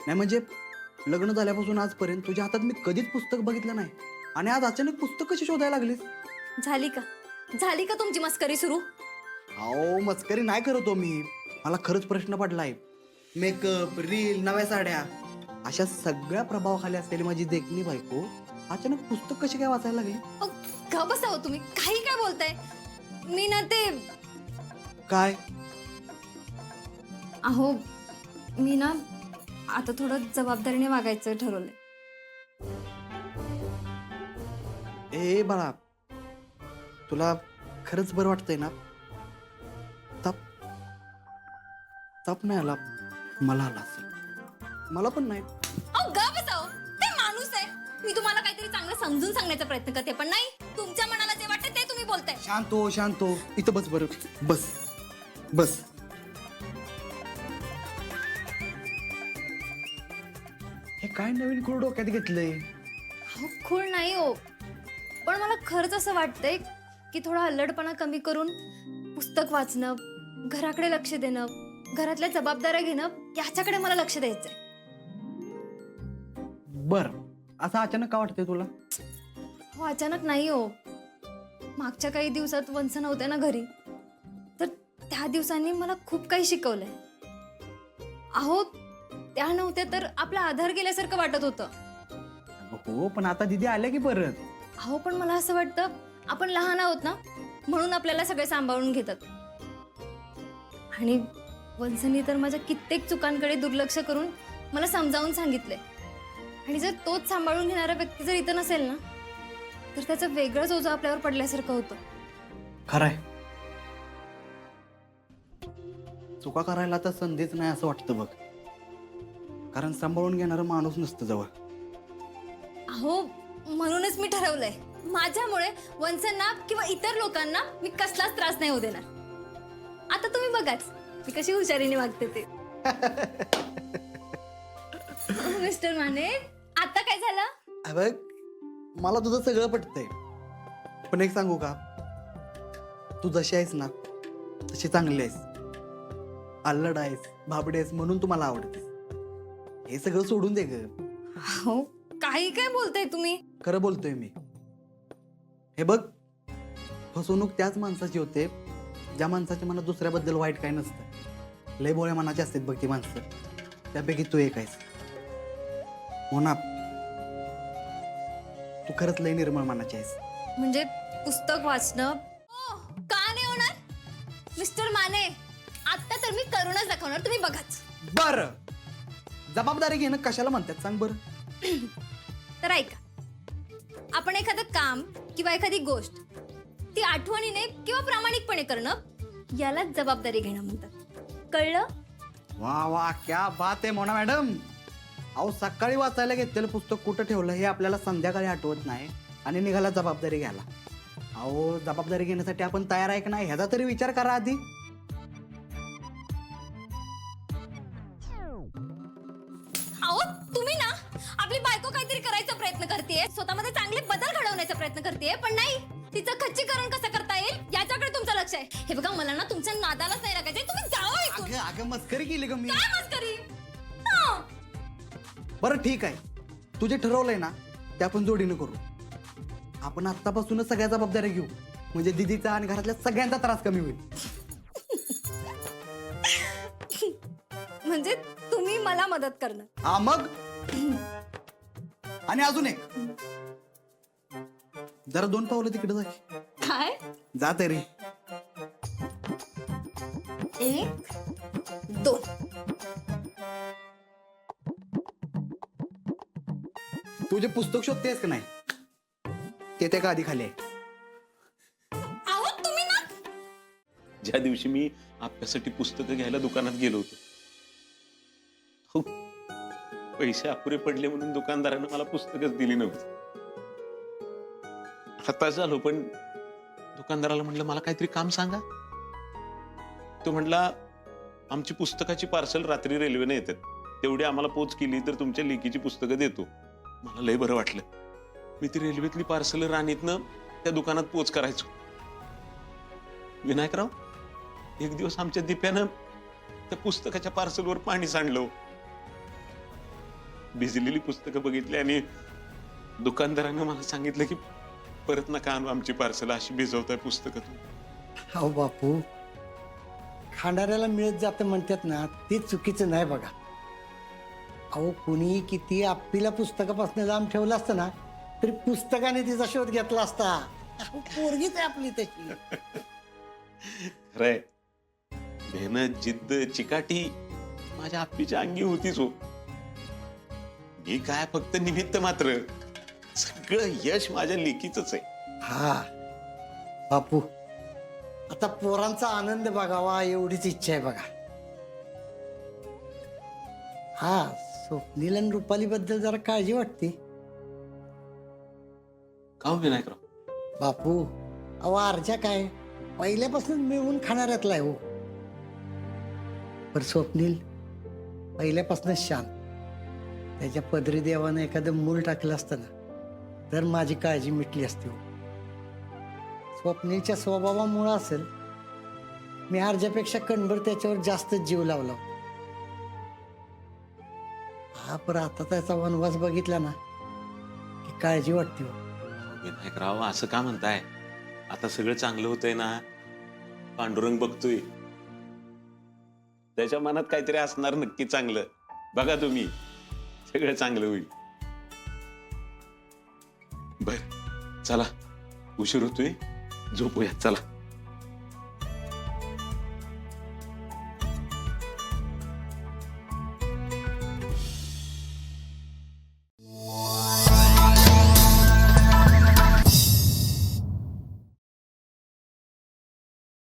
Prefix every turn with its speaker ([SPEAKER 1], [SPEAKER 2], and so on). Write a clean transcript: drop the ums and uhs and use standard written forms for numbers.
[SPEAKER 1] नाही म्हणजे लग्न झाल्यापासून आजपर्यंत तुझ्या हातात मी कधीच पुस्तक बघितलं नाही आणि आज अचानक पुस्तक कशी शोधायला लागलीस?
[SPEAKER 2] झाली का तुमची मस्करी सुरू?
[SPEAKER 1] अहो मस्करी नाही करतो मी. मला खरंच प्रश्न पडलाय. मेकअप, रील, नव्या साड्या अशा सगळ्या प्रभावाखाली असलेली माझी देखणी बायको अचानक पुस्तक कशी काय वाचायला लागली?
[SPEAKER 2] का बसाव तुम्ही, काही काय बोलताय? मी ना ते
[SPEAKER 1] काय?
[SPEAKER 2] अहो मी ना आता थोडं जबाबदारीने वागायचं ठरवलंय.
[SPEAKER 1] ए बाळा, तुला खरंच बरं वाटतंय ना? ताप ताप नाही आला, मला आला असेल. मला पण नाही.
[SPEAKER 2] अहो गा बसाव, ते माणूस आहे. मी तुम्हाला काहीतरी चांगलं समजून सांगण्याचा प्रयत्न करते, पण नाही, तुमच्या मनाला जे वाटतं ते तुम्ही बोलताय.
[SPEAKER 1] शांत हो. इथं बस बरं. बस. हे काय नवीन खूळ डोक्यात घेतलंय?
[SPEAKER 2] अहो खूळ नाही हो, पण मला खरंच असं वाटतंय की थोडा अल्लडपणा कमी करून पुस्तक वाचणं, घराकडे लक्ष देणं, घरातल्या जबाबदाऱ्या घेणं याच्याकडे मला लक्ष द्यायचंय.
[SPEAKER 1] बर, असं अचानक का वाटतंय तुला?
[SPEAKER 2] हो अचानक नाही हो, मागच्या काही दिवसात वंस नव्हते ना घरी, तर त्या दिवसांनी मला खूप काही शिकवलंय. अहो त्या नव्हत्या तर आपला आधार गेल्यासारखं वाटत होतं.
[SPEAKER 1] हो, पण आता दीदी आल्या की परत.
[SPEAKER 2] अहो पण मला असं वाटतं आपण लहान आहोत ना, म्हणून आपल्याला सगळे सांभाळून घेतात. आणि वंसनी तर माझ्या कित्येक चुकांकडे दुर्लक्ष करून मला समजावून सांगितलंय. आणि जर तोच सांभाळून घेणारा व्यक्ती जर इथं नसेल ना, तर त्याचं वेगळंच ओझं आपल्यावर पडल्यासारखं होतं.
[SPEAKER 1] खरंय, चुका करायला तर संधीच नाही असं वाटतं बघ. कारण सांभाळून घेणारा माणूस नसतं जवळ.
[SPEAKER 2] अहो म्हणूनच मी ठरवलंय, माझ्यामुळे वंसांना किंवा इतर लोकांना मी कसलाच त्रास नाही होऊ देणार. आता तुम्ही बघाच मी कशी हुशारीने वागते ते. मिस्टर माने, आता काय झालं?
[SPEAKER 1] बघ, मला तुझं सगळं पटतंय, पण एक सांगू का? तू जशी आहेस ना तशी चांगली आहेस. अल्लड आहेस, भाबडी आहेस म्हणून तू मला आवडतेस. हे सगळं सोडून दे ग.
[SPEAKER 2] हो काही काय बोलताय तुम्ही?
[SPEAKER 1] खरं बोलतोय मी. हे बघ, फसवणूक त्याच माणसाची होते ज्या माणसाच्या मनात दुसऱ्याबद्दल वाईट काय नसतं. लय भोळ्या मनाची असतात बघ ती माणसं, त्यापैकी तू एक आहेस. हो ना, तू खरंच लय निर्मळ मनाची आहेस.
[SPEAKER 2] म्हणजे पुस्तक वाचणं का नाही होणार? मिस्टर माने, आता तर मी करूनच दाखवणार, तुम्ही बघाच.
[SPEAKER 1] बर, जबाबदारी घेणं कशाला म्हणतात सांग बरं?
[SPEAKER 2] तर ऐका, आपण एखादं काम किंवा एखादी गोष्ट ती आठवणीने किंवा प्रामाणिकपणे करणं यालाच जबाबदारी घेणं म्हणतात. कळलं?
[SPEAKER 1] वा वा, क्या बात आहे मोना मॅडम. अहो सकाळी वाचायला घेतलेलं पुस्तक कुठं ठेवलं हे आपल्याला संध्याकाळी आठवत नाही आणि निघाला जबाबदारी घ्यायला. अहो जबाबदारी घेण्यासाठी आपण तयार आहे की नाही ह्याचा तरी विचार करा आधी.
[SPEAKER 2] अहो तुम्ही ना, आपली बायको काहीतरी करायचा प्रयत्न करतेय, स्वतःमध्ये चांगले बदल घडवण्याचा प्रयत्न करतेय, पण नाही, तिचं खच्चीकरण कसं करता येईल याच्याकडे तुमचं लक्ष आहे. हे बघा, मला ना तुमच्या नादालाच नाही लागायचंय. तुम्ही जाओ इथून.
[SPEAKER 1] अगं मस्करी केली ग मी.
[SPEAKER 2] काय मस्करी?
[SPEAKER 1] बरं ठीक आहे, तुझे ठरवलंय ना ते आपण जोडीनं करू. आपण आत्तापासूनच सगळ्या जबाबदाऱ्या घेऊ, म्हणजे दीदीचा आणि घरातल्या सगळ्यांचा त्रास कमी होईल.
[SPEAKER 2] म्हणजे तुम्ही मला मदत करणार?
[SPEAKER 1] हा मग. आणि अजून एक, जरा 2 पावलं तिकडे जा.
[SPEAKER 2] काय?
[SPEAKER 1] जा तरी.
[SPEAKER 2] 1 2.
[SPEAKER 1] तुझे पुस्तक शोधतेस का नाही ते त्या गादी खाली आहे.
[SPEAKER 2] अहो तुम्ही ना,
[SPEAKER 3] ज्या दिवशी मी आपल्यासाठी पुस्तकं घ्यायला दुकानात गेलो होतो, हो, पैसे अपुरे पडले म्हणून दुकानदारानं मला पुस्तकच दिली नव्हती. हताश झालो, पण दुकानदाराला म्हटलं मला काहीतरी काम सांगा. तो म्हटला आमची पुस्तकाची पार्सल रात्री रेल्वेने येतात, तेवढी आम्हाला पोच केली तर तुमच्या लेकीची पुस्तकं देतो. मला लय बरं वाटलं. मी ती रेल्वेतली पार्सल राणीतनं त्या दुकानात पोच करायचो. विनायकराव, एक दिवस आमच्या दिप्यानं त्या पुस्तकाच्या पार्सलवर पाणी सांडलं. भिजलेली पुस्तकं बघितली आणि दुकानदारानं मला सांगितलं की परत नका आणू आमची पार्सल, अशी भिजवताय पुस्तकं तुम्ही.
[SPEAKER 4] अहो बापू, खाणाऱ्याला मिळत जातं म्हणतात ना, ते चुकीचं नाही बघा. अहो कुणी किती आपलीला पुस्तकापासून लांब ठेवलं असतं ना, तरी पुस्तकाने तिचा शोध घेतला असता. अहो, पोरगीच आहे आपली तशी.
[SPEAKER 3] खरंय, मेहनत, जिद्द, चिकाटी माझ्या आप्पीच्या अंगी होतीच हो. मी काय फक्त निमित्त मात्र, सगळं यश माझ्या लेकीचंच आहे.
[SPEAKER 4] हा बापू, आता पोरांचा आनंद बघावा एवढीच इच्छा आहे बघा. हा, स्वप्नील आणि रुपाली बद्दल जरा काळजी वाटते.
[SPEAKER 3] का हो विनायकराव?
[SPEAKER 4] बापू, अहो अर्जा काय पहिल्यापासून मिळवून खाणाऱ्यातला आहे हो. पर स्वप्नील पहिल्यापासूनच शांत. त्याच्या पदरी देवानं एखादं मूल टाकलं असतं ना, तर माझी काळजी मिटली असती हो. स्वप्नीलच्या स्वभावामुळं असेल, मी अर्जापेक्षा कणभर त्याच्यावर जास्त जीव लावला. हा, पर आता त्याचा वनवास बघितला ना की काळजी वाटते हो.
[SPEAKER 3] विनायकराव, असं का म्हणताय? आता सगळं चांगलं होतंय ना, पांडुरंग बघतोय. त्याच्या मनात काहीतरी असणार नक्की चांगलं. बघा तुम्ही, सगळं चांगलं होईल. बर, चला, उशीर होतोय, झोपूया, चला.